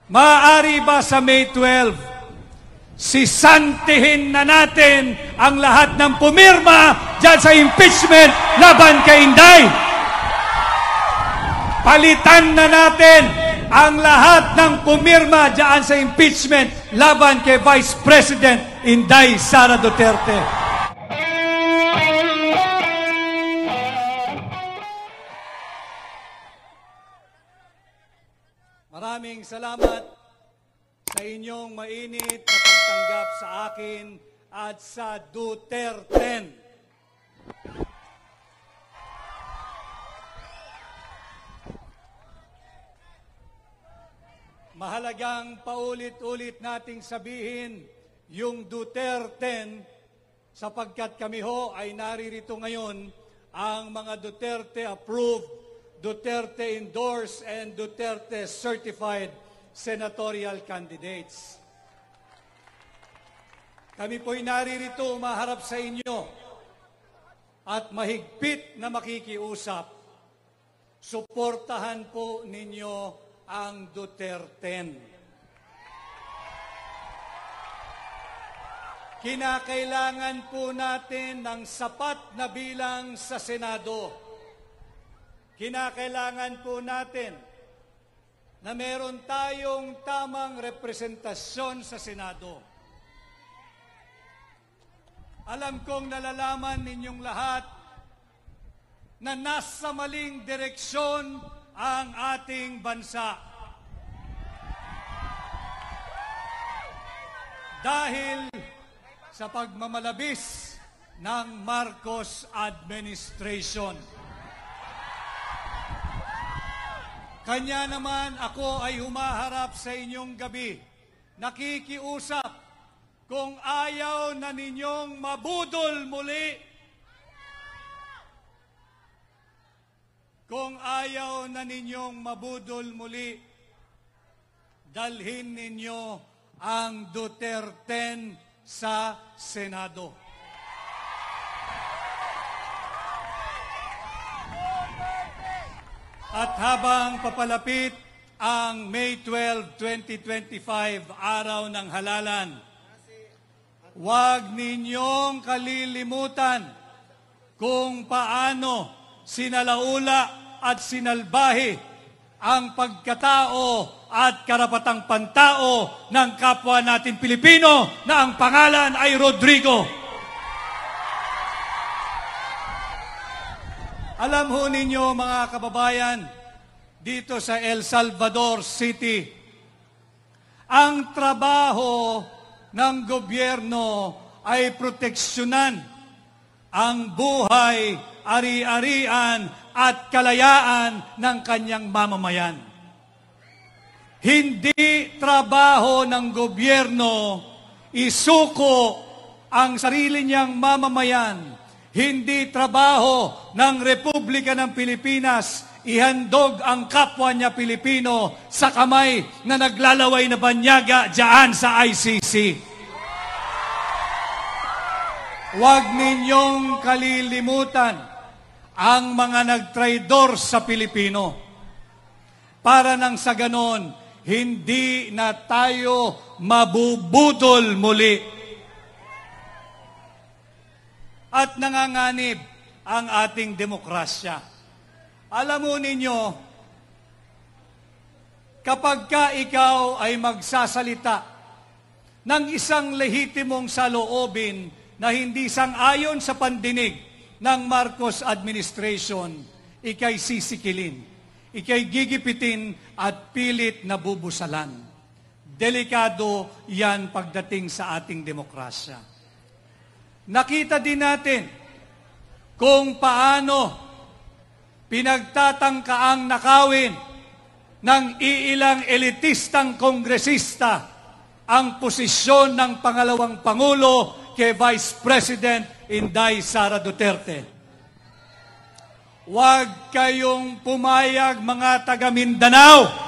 Maaari ba sa May 12, sisantihin na natin ang lahat ng pumirma dyan sa impeachment laban kay Inday? Palitan na natin ang lahat ng pumirma dyan sa impeachment laban kay Vice President Inday Sara Duterte. Maraming salamat sa inyong mainit na pagtanggap sa akin at sa Duterte. Mahalagang paulit-ulit nating sabihin yung Duterte sapagkat kami ho ay naririto ngayon ang mga Duterte approved, Duterte endorsed, and Duterte certified senatorial candidates. Kami po'y naririto umaharap sa inyo at mahigpit na makikiusap. Suportahan po ninyo ang Duterte. Kinakailangan po natin ng sapat na bilang sa Senado. Kinakailangan po natin na meron tayong tamang representasyon sa Senado. Alam kong nalalaman ninyong lahat na nasa maling direksyon ang ating bansa. Dahil sa pagmamalabis ng Marcos administration. Kanya naman ako ay humaharap sa inyong gabi, nakikiusap kung ayaw na ninyong mabudol muli. Kung ayaw na ninyong mabudol muli, dalhin ninyo ang Duterte sa Senado. At habang papalapit ang May 12, 2025, araw ng halalan, huwag ninyong kalilimutan kung paano sinalaula at sinalbahi ang pagkatao at karapatang pantao ng kapwa natin Pilipino na ang pangalan ay Rodrigo. Alam ho ninyo mga kababayan, dito sa El Salvador City, ang trabaho ng gobyerno ay proteksyonan ang buhay, ari-arian at kalayaan ng kanyang mamamayan. Hindi trabaho ng gobyerno isuko ang sarili niyang mamamayan. Hindi trabaho ng Republika ng Pilipinas ihandog ang kapwa niya Pilipino sa kamay na naglalaway na banyaga diyan sa ICC. Huwag ninyong kalilimutan ang mga nagtraidor sa Pilipino. Para nang sa ganon, hindi na tayo mabubudol muli. At nanganganib ang ating demokrasya. Alam mo ninyo, kapag ka ikaw ay magsasalita ng isang lehitimong saloobin na hindi sang-ayon sa pandinig ng Marcos administration, ikay sisikilin, ikay gigipitin at pilit na bubusalan. Delikado yan pagdating sa ating demokrasya. Nakita din natin kung paano pinagtatangkaang nakawin ng iilang elitistang kongresista ang posisyon ng pangalawang Pangulo kay Vice President Inday Sara Duterte. Huwag kayong pumayag mga taga Mindanao.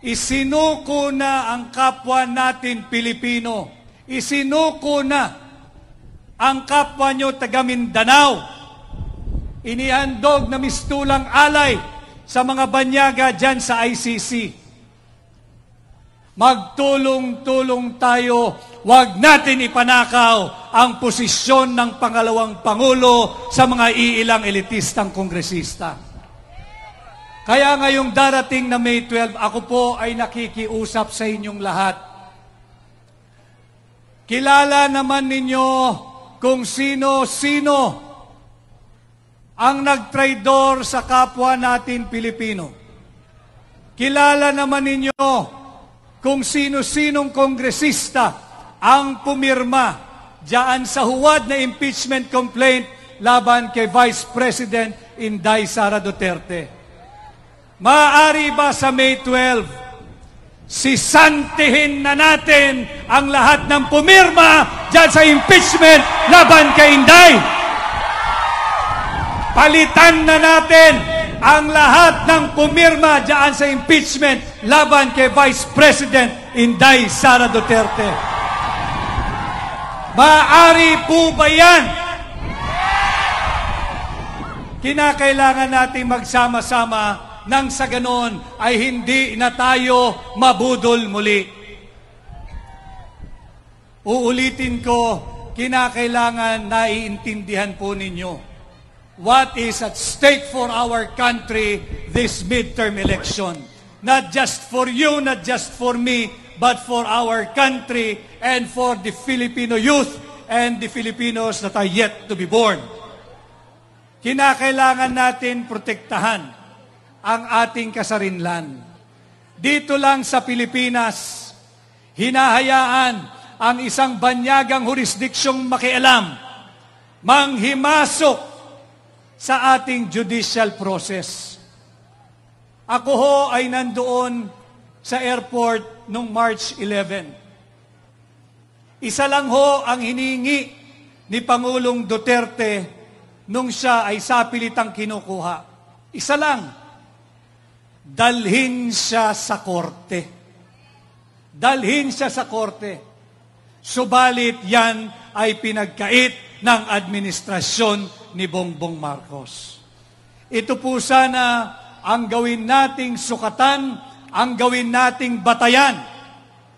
Isinuko na ang kapwa natin Pilipino. Isinuko na ang kapwa nyo taga Mindanao. Inihandog na mistulang alay sa mga banyaga dyan sa ICC. Magtulong-tulong tayo, huwag natin ipanakaw ang posisyon ng pangalawang Pangulo sa mga iilang elitistang kongresista. Kaya ngayong darating na May 12, ako po ay nakikiusap sa inyong lahat. Kilala naman ninyo kung sino-sino ang nagtraidor sa kapwa natin Pilipino. Kilala naman ninyo kung sino-sinong kongresista ang pumirma diyan sa huwad na impeachment complaint laban kay Vice President Inday Sara Duterte. Maaari ba sa May 12, sisantihin na natin ang lahat ng pumirma diyan sa impeachment laban kay Inday? Palitan na natin ang lahat ng pumirma diyan sa impeachment laban kay Vice President Inday Sara Duterte. Maaari po ba yan? Kinakailangan natin magsama-sama nang sa ganon ay hindi na tayo mabudol muli. Uulitin ko, kinakailangan naiintindihan po ninyo what is at stake for our country this midterm election. Not just for you, not just for me, but for our country and for the Filipino youth and the Filipinos that are yet to be born. Kinakailangan natin protektahan ang ating kasarinlan. Dito lang sa Pilipinas, hinahayaan ang isang banyagang jurisdiksyong makialam, manghimasok sa ating judicial process. Ako ho ay nandoon sa airport noong March 11. Isa lang ho ang hiningi ni Pangulong Duterte nung siya ay sapilitang kinukuha. Isa lang. Dalhin siya sa korte. Dalhin siya sa korte. Subalit yan ay pinagkait ng administrasyon ni Bongbong Marcos. Ito po sana ang gawin nating sukatan, ang gawin nating batayan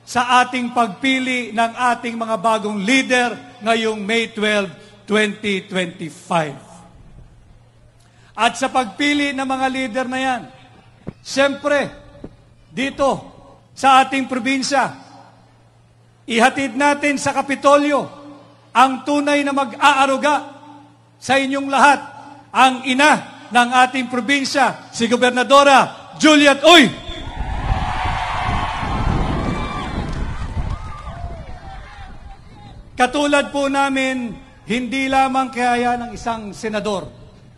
sa ating pagpili ng ating mga bagong leader ngayong May 12, 2025. At sa pagpili ng mga leader na yan, siyempre, dito sa ating probinsya, ihatid natin sa Kapitolyo ang tunay na mag-aaruga sa inyong lahat, ang ina ng ating probinsya, si Gobernadora Juliet Uy. Katulad po namin, hindi lamang kaya ng isang senador.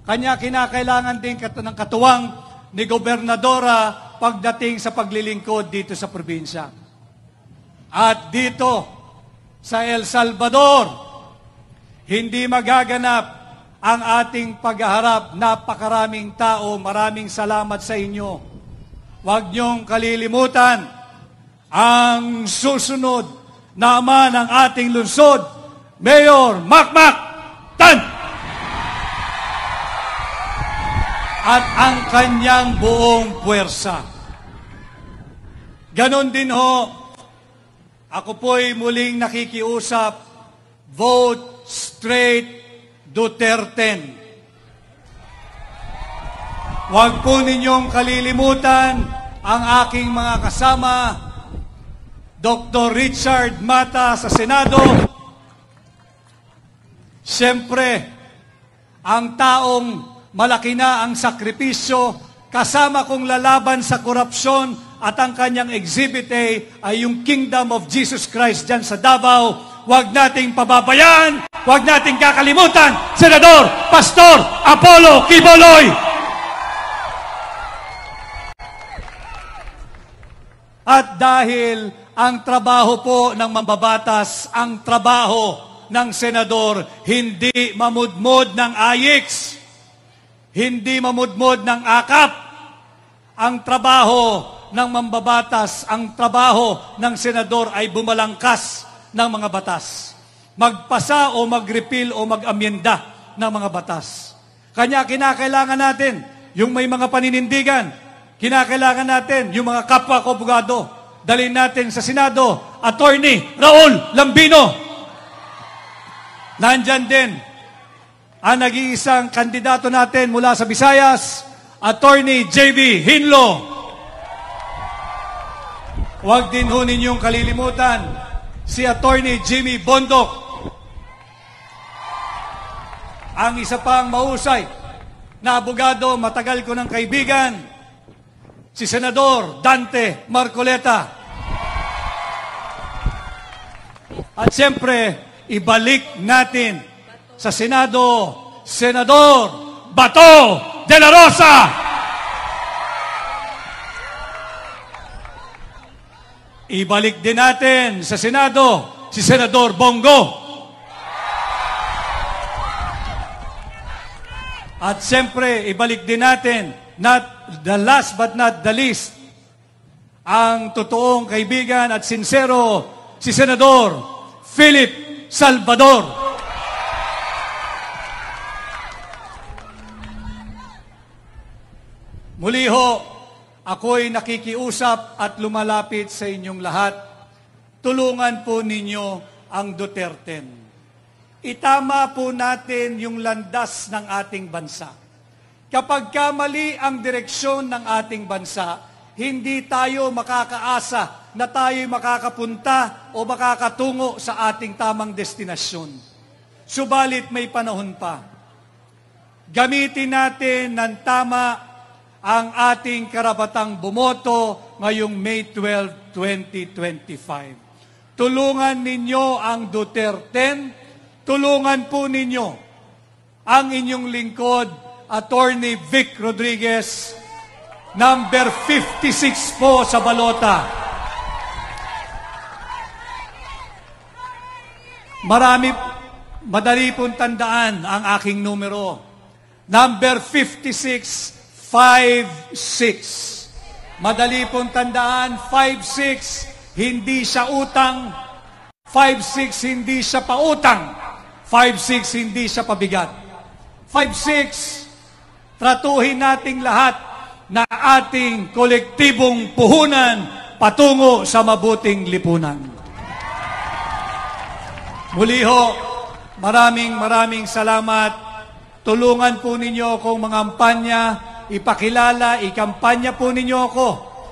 Kanya kinakailangan din ng katuwang ni Gobernadora pagdating sa paglilingkod dito sa probinsya. At dito sa El Salvador, hindi magaganap ang ating paghaharap. Napakaraming tao, maraming salamat sa inyo. Huwag niyong kalilimutan ang susunod na ama ng ating lungsod, Mayor Makmak Tan! At ang kanyang buong puwersa. Ganon din ho, ako po'y muling nakikiusap, vote straight Duterte. Huwag po ninyong kalilimutan ang aking mga kasama, Dr. Richard Mata sa Senado. Siyempre, ang taong malaki na ang sakripisyo, kasama kong lalaban sa korupsyon at ang kanyang Exhibit A ay yung Kingdom of Jesus Christ dyan sa Davao. Huwag nating pababayaan, huwag nating kakalimutan, Senador Pastor Apollo Quiboloy. At dahil ang trabaho po ng mambabatas, ang trabaho ng senador, hindi mamudmod ng AYIX, hindi mamudmod ng AKAP. Ang trabaho ng mambabatas, ang trabaho ng senador ay bumalangkas ng mga batas. Magpasa o mag-repeal o mag-amyenda ng mga batas. Kanya kinakailangan natin yung may mga paninindigan. Kinakailangan natin yung mga kapwa ko abogado. Dalhin natin sa Senado, Attorney Raul Lambino. Nandyan din ang nag-iisang kandidato natin mula sa Visayas, Attorney J.B. Hinlo. Huwag din ho ninyong kalilimutan si Attorney Jimmy Bondok. Ang isa pang mahusay na abogado, matagal ko ng kaibigan, si Senador Dante Marcoleta. At siyempre, ibalik natin sa Senado, Senador Bato de la Rosa. Ibalik din natin sa Senado si Senador Bongo. At siyempre, ibalik din natin, not the last but not the least, ang totoong kaibigan at sincero, si Senador Philip Salvador. Muli ho, ako'y nakikiusap at lumalapit sa inyong lahat. Tulungan po ninyo ang Duterte. Itama po natin yung landas ng ating bansa. Kapag mali ang direksyon ng ating bansa, hindi tayo makakaasa na tayo makakapunta o makakatungo sa ating tamang destinasyon. Subalit may panahon pa. Gamitin natin ng tama ang ating karapatang bumoto ngayong May 12, 2025. Tulungan ninyo ang Duterte, tulungan po ninyo ang inyong lingkod, Attorney Vic Rodriguez, number 56 po sa balota. Madali pong tandaan ang aking numero. Number 56, 5-6. Madali pong tandaan, 5-6, hindi siya utang. 5-6, hindi siya pautang. 5-6, hindi siya pabigat. 5-6, tratuhin nating lahat na ating kolektibong puhunan patungo sa mabuting lipunan. Muli ho, maraming salamat. Tulungan po ninyo akong mangampanya, ipakilala, ikampanya po ninyo ako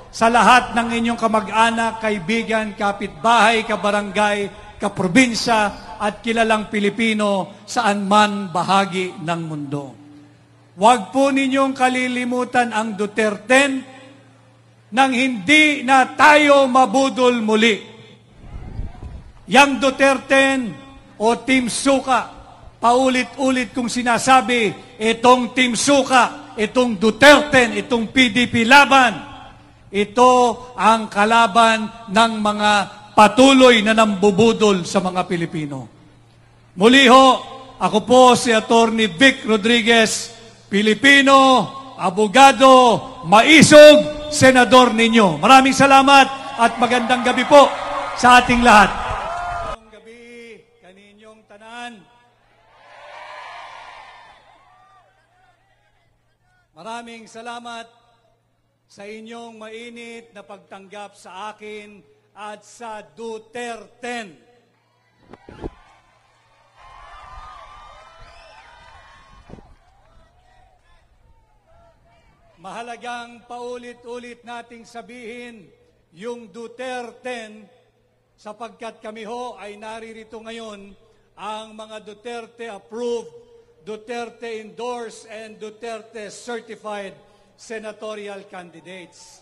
sa lahat ng inyong kamag-anak, kaibigan, kapitbahay, kabarangay, kaprobinsya at kilalang Pilipino saan man bahagi ng mundo. Huwag po ninyong kalilimutan ang Duterte nang hindi na tayo mabudol muli. Yang Duterte o Team Suka, paulit-ulit kong sinasabi, itong Team Suka, itong Duterte, itong PDP laban, ito ang kalaban ng mga patuloy na nambubudol sa mga Pilipino. Muli ho, ako po si Attorney Vic Rodriguez, Pilipino, abogado, maisog, senador ninyo. Maraming salamat at magandang gabi po sa ating lahat. Magandang gabi kaninyong tanan. Maraming salamat sa inyong mainit na pagtanggap sa akin at sa Duterte. Mahalagang paulit-ulit nating sabihin yung Duterte sapagkat kami ho ay naririto ngayon ang mga Duterte approved, Duterte endorsed, and Duterte certified senatorial candidates.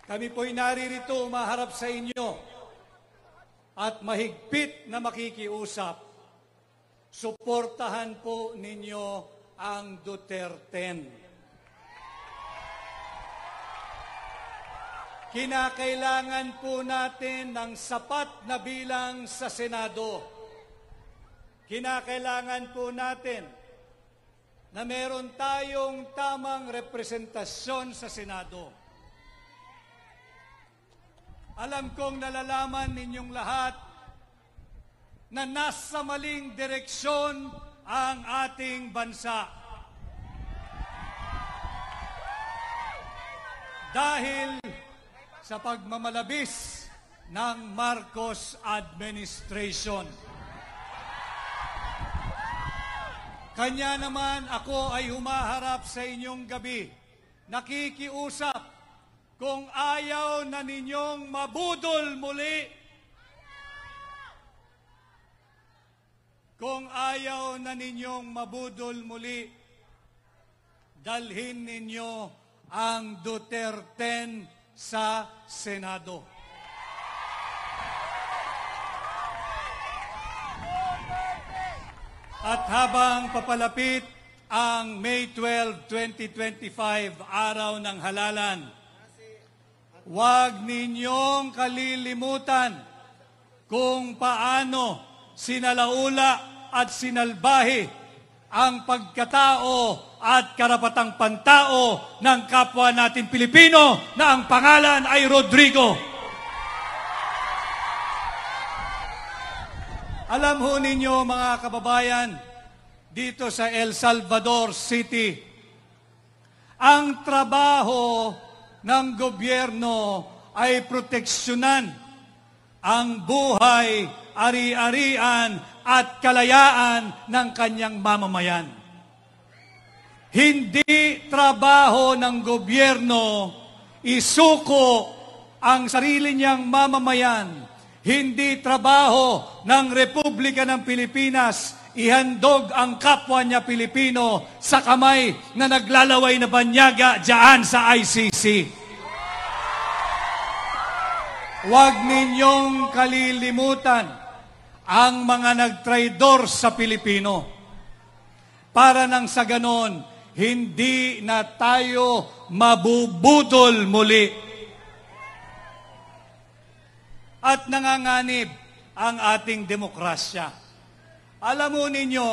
Kami po'y naririto umaharap sa inyo at mahigpit na makikiusap. Suportahan po ninyo ang Duterte. Kinakailangan po natin ng sapat na bilang sa Senado. Kinakailangan po natin na meron tayong tamang representasyon sa Senado. Alam kong nalalaman ninyong lahat na nasa maling direksyon ang ating bansa. dahil sa pagmamalabis ng Marcos administration. Kanya naman ako ay humaharap sa inyong gabi, nakikiusap kung ayaw na ninyong mabudol muli. Kung ayaw na ninyong mabudol muli, dalhin ninyo ang Duterte sa Senado. At habang papalapit ang May 12, 2025, araw ng halalan, huwag ninyong kalilimutan kung paano sinalaula at sinalbahi ang pagkatao at karapatang pantao ng kapwa natin Pilipino na ang pangalan ay Rodrigo. Alam ho ninyo mga kababayan, dito sa El Salvador City, ang trabaho ng gobyerno ay proteksyonan ang buhay, ari-arian at kalayaan ng kanyang mamamayan. Hindi trabaho ng gobyerno isuko ang sarili niyang mamamayan. Hindi trabaho ng Republika ng Pilipinas ihandog ang kapwa niya Pilipino sa kamay na naglalaway na banyaga diyan sa ICC. Huwag ninyong kalilimutan ang mga nagtraidor sa Pilipino. Para nang sa ganon, hindi na tayo mabubudol muli. At nanganganib ang ating demokrasya. Alam mo ninyo,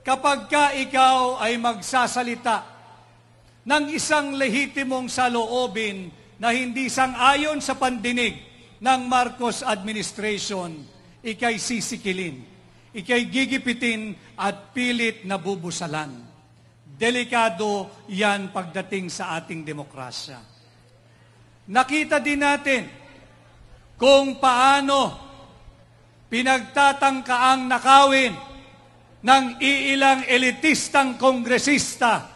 kapag ka ikaw ay magsasalita ng isang lehitimong saloobin na hindi sang-ayon sa pandinig ng Marcos administration, ikay sisikilin, ikay gigipitin at pilit na bubusalan. Delikado yan pagdating sa ating demokrasya. Nakita din natin kung paano pinagtatangkaang nakawin ng iilang elitistang kongresista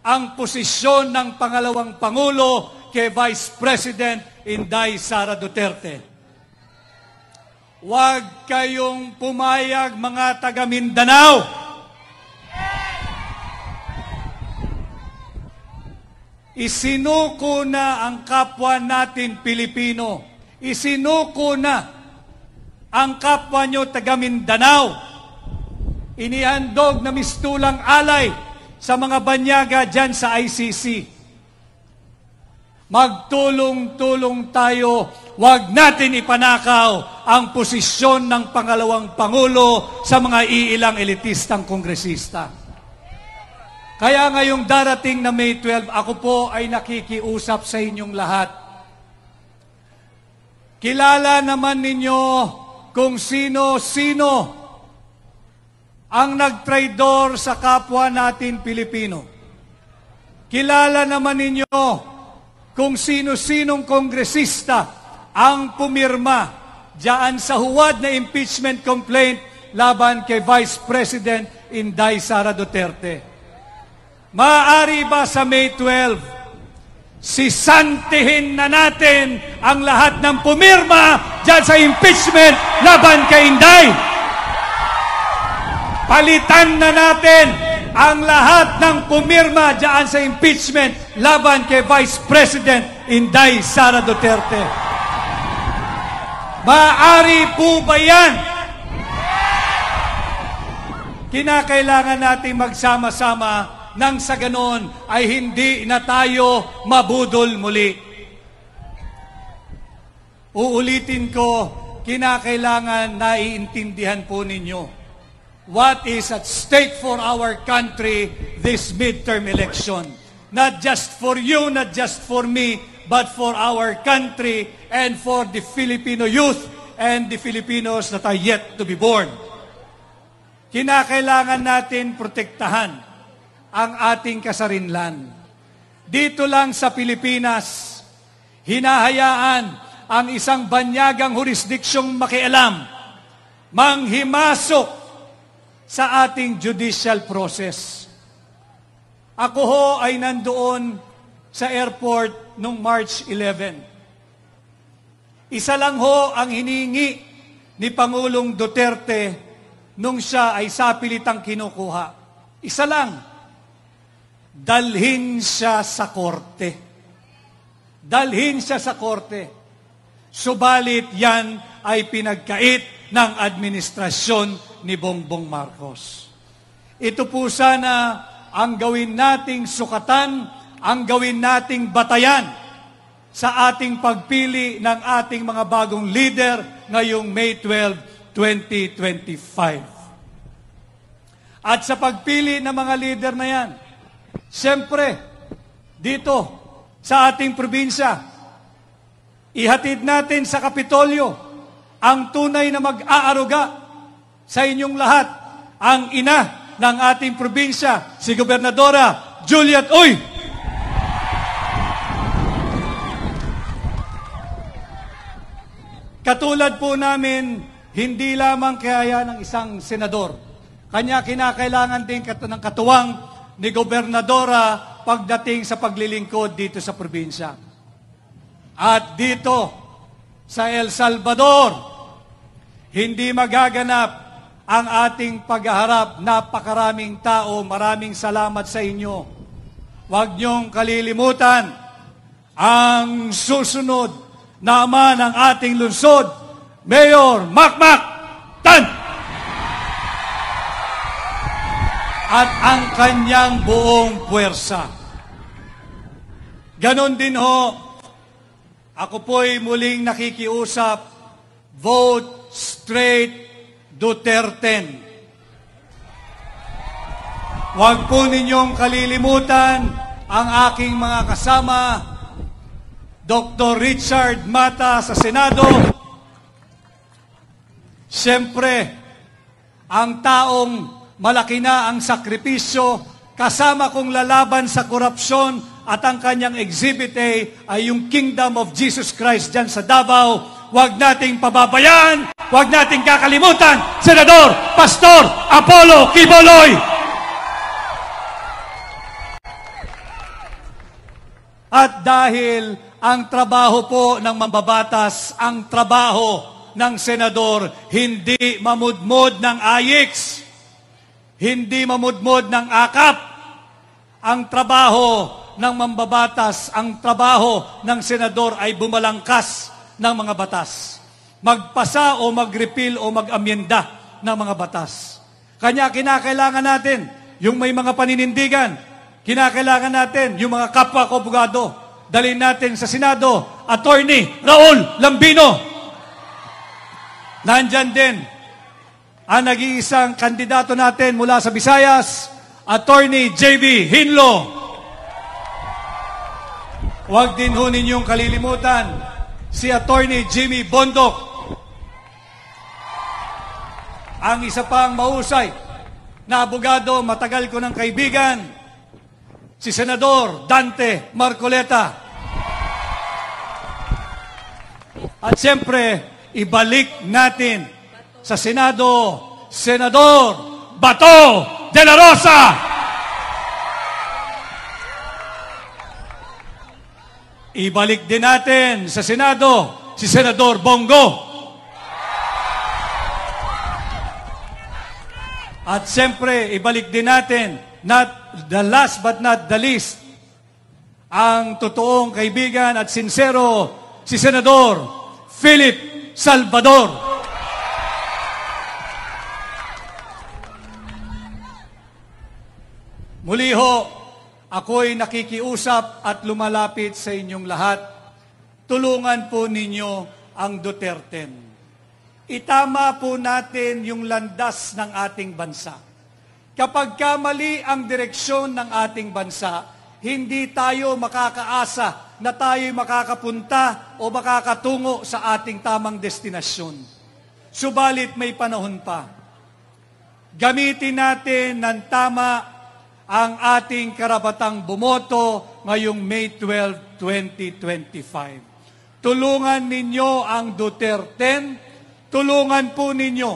ang posisyon ng pangalawang Pangulo kay Vice President Inday Sara Duterte. Huwag kayong pumayag mga taga Mindanao. Isinuko na ang kapwa natin Pilipino. Isinuko na ang kapwa nyo taga Mindanao. Inihandog na mistulang alay sa mga banyaga dyan sa ICC. Magtulong-tulong tayo. Huwag natin ipanakaw ang posisyon ng pangalawang Pangulo sa mga iilang elitistang kongresista. Kaya ngayong darating na May 12, ako po ay nakikiusap sa inyong lahat. Kilala naman ninyo kung sino-sino ang nagtraidor sa kapwa natin Pilipino. Kilala naman ninyo kung sino-sinong kongresista ang pumirma diyan sa huwad na impeachment complaint laban kay Vice President Inday Sara Duterte. Maaari ba sa May 12, sisantihin na natin ang lahat ng pumirma dyan sa impeachment laban kay Inday? Palitan na natin ang lahat ng pumirma dyan sa impeachment laban kay Vice President Inday Sara Duterte. Maaari po ba yan? Kinakailangan natin magsama-sama nang sa ganon ay hindi na tayo mabudol muli. Uulitin ko, kinakailangan naiintindihan po ninyo what is at stake for our country this midterm election. Not just for you, not just for me, but for our country and for the Filipino youth and the Filipinos that are yet to be born. Kinakailangan natin protektahan ang ating kasarinlan. dito lang sa Pilipinas, hinahayaan ang isang banyagang jurisdiksyong makialam, manghimasok sa ating judicial process. Ako ho ay nandoon sa airport noong March 11. Isa lang ho ang hiningi ni Pangulong Duterte nung siya ay sapilitang kinukuha. Isa lang, dalhin siya sa korte. Dalhin siya sa korte. Subalit yan ay pinagkait ng administrasyon ni Bongbong Marcos. Ito po sana ang gawin nating sukatan, ang gawin nating batayan sa ating pagpili ng ating mga bagong leader ngayong May 12, 2025. At sa pagpili ng mga leader na yan, siyempre, dito sa ating probinsya, ihatid natin sa Kapitolyo ang tunay na mag-aaruga sa inyong lahat, ang ina ng ating probinsya, si Gobernadora Juliet Uy. Katulad po namin, hindi lamang kaya ng isang senador. Kanya kinakailangan din ng katuwang ni Gobernadora pagdating sa paglilingkod dito sa probinsya. At dito sa El Salvador, hindi magaganap ang ating paghaharap. Napakaraming tao, maraming salamat sa inyo. Huwag niyong kalilimutan ang susunod na ama ng ating lungsod, Mayor Makmak Tan! At ang kanyang buong puwersa. Ganon din ho, ako po'y muling nakikiusap, vote straight Duterte. Huwag po ninyong kalilimutan ang aking mga kasama, Dr. Richard Mata sa Senado. Siyempre, ang taong malaki na ang sakripisyo, kasama kong lalaban sa korupsyon at ang kanyang Exhibit A ay yung Kingdom of Jesus Christ dyan sa Davao. Huwag nating pababayaan, huwag nating kakalimutan, Senador Pastor Apollo Quiboloy. At dahil ang trabaho po ng mambabatas, ang trabaho ng senador, hindi mamudmod ng AYIX, hindi mamudmod ng AKAP. Ang trabaho ng mambabatas, ang trabaho ng senador ay bumalangkas ng mga batas. Magpasa o mag-repeal o mag-amyenda ng mga batas. Kanya kinakailangan natin, yung may mga paninindigan, kinakailangan natin, yung mga kapwa ko abogado, dalhin natin sa Senado, Attorney Raul Lambino. Nandyan din ang nag-iisang kandidato natin mula sa Visayas, Attorney J.B. Hinlo. Huwag din ho ninyong kalilimutan si Attorney Jimmy Bondok, ang isa pang mahusay na abogado, matagal ko ng kaibigan, si Senador Dante Marcoleta. At siyempre, ibalik natin sa Senado, Senador Bato de la Rosa. Ibalik din natin sa Senado si Senador Bongo. At siyempre, ibalik din natin, not the last but not the least, ang totoong kaibigan at sincero, si Senador Philip Salvador. Muli ho, ako'y nakikiusap at lumalapit sa inyong lahat. Tulungan po ninyo ang Duterte. Itama po natin yung landas ng ating bansa. Kapag kamali ang direksyon ng ating bansa, hindi tayo makakaasa na tayo makakapunta o makakatungo sa ating tamang destinasyon. Subalit may panahon pa. Gamitin natin ng tama ang ating karapatang bumoto ngayong May 12, 2025. Tulungan ninyo ang Duterte, tulungan po ninyo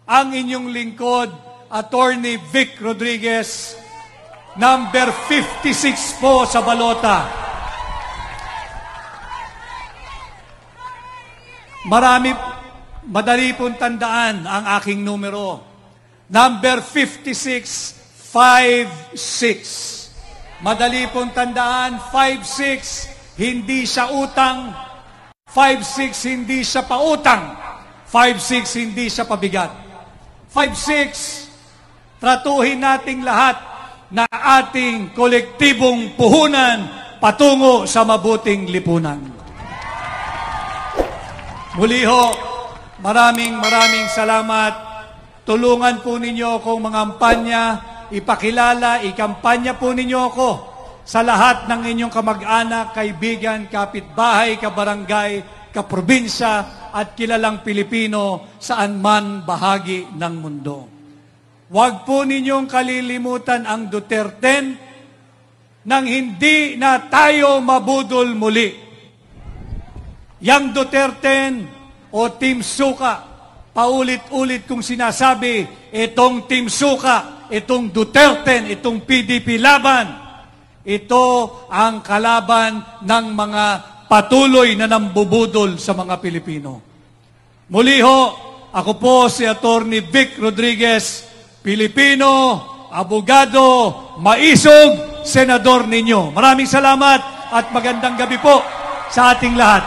ang inyong lingkod, Attorney Vic Rodriguez, number 56 po sa balota. Madali pong tandaan ang aking numero. Number 5656. Madali pong tandaan, 56, hindi siya utang. 56, hindi siya pautang. 56, hindi siya pabigat. 56, tratuhin nating lahat na ating kolektibong puhunan patungo sa mabuting lipunan. Muli ho, maraming salamat. Tulungan po ninyo akong mangampanya, ipakilala, ikampanya po ninyo ako sa lahat ng inyong kamag-anak, kaibigan, kapitbahay, kabarangay, kaprobinsya, at kilalang Pilipino saan man bahagi ng mundo. Huwag po ninyong kalilimutan ang Duterte nang hindi na tayo mabudol muli. Yang Duterte o Team Suka, paulit-ulit kong sinasabi, itong Team Suka, itong Duterte, itong PDP laban, ito ang kalaban ng mga patuloy na nambubudol sa mga Pilipino. Muli ho, ako po si Attorney Vic Rodriguez, Pilipino, abogado, maisog, senador ninyo. Maraming salamat at magandang gabi po sa ating lahat.